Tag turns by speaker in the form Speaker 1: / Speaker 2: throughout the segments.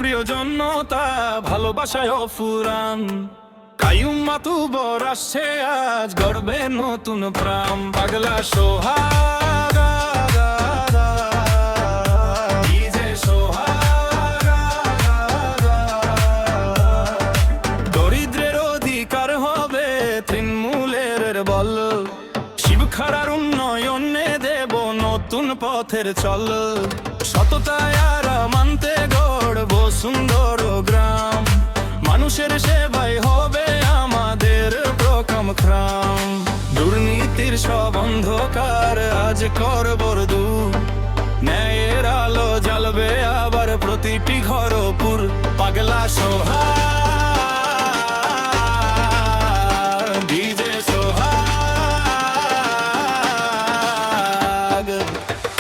Speaker 1: প্রিয় জনতা ভালোবাসায় অফুরান। কাইয়ুম মাতুব্বর আসছে আজ গর্বে নতুন প্রাণ। পাগলা সোহাগ দরিদ্রের অধিকার হবে তৃণমূলের বল। শিবখাড়ার উন্নয়নে দেব নতুন পথের চল। সততায় আর মানতে গড়ব সুন্দর গ্রাম। মানুষের সেবাই হবে আমাদের প্রথম খাম। দুর্নীতির সব অন্ধকার আজ করব দূর। ন্যায়ের আলো জ্বালবে আবার প্রতিটি ঘরপুর। পাগলা সোহাগ ডিজে সোহাগ।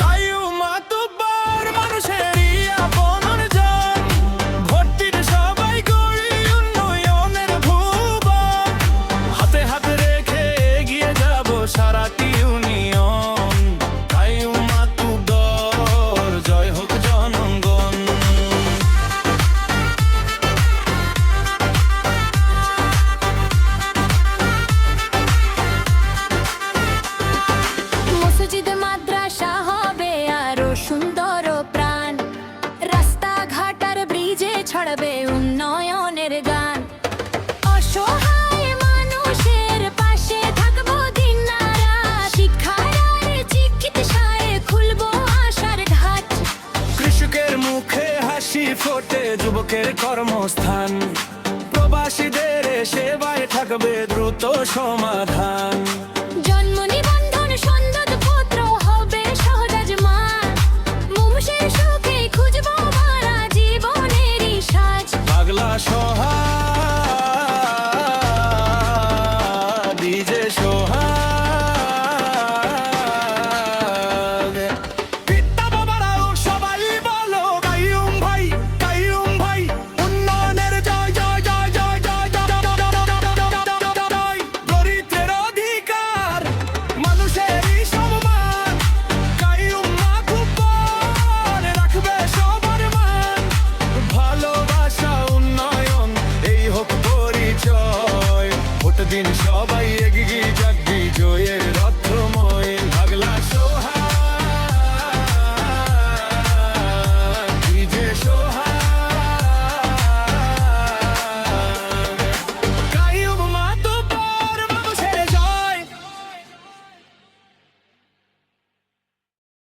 Speaker 1: কাইয়ুম মাতুব্বর মানুষেরই আপন জন। ভোটের সবাই গড়ি উন্নয়নের ভুবন। হাতে হাতে রেখে এগিয়ে যাব সারাটি ইউনিয়ন। কাইয়ুম মাতুব্বর জয় হোক জনগণ।
Speaker 2: মসজিদ মাদ্রাসা হবে আরো সুন্দর প্রাণ। রাস্তাঘাট আর ব্রিজে ছড়াবে উন্নয়নের গান। অসহায় মানুষের পাশে থাকবো দিন রাত। শিক্ষার আর চিকিৎসায় খুলবো আশার ঘাট।
Speaker 1: কৃষকের মুখে হাসি ফোটে যুবকের কর্মস্থান। প্রবাসীদের সেবায় থাকবে দ্রুত সমাধান।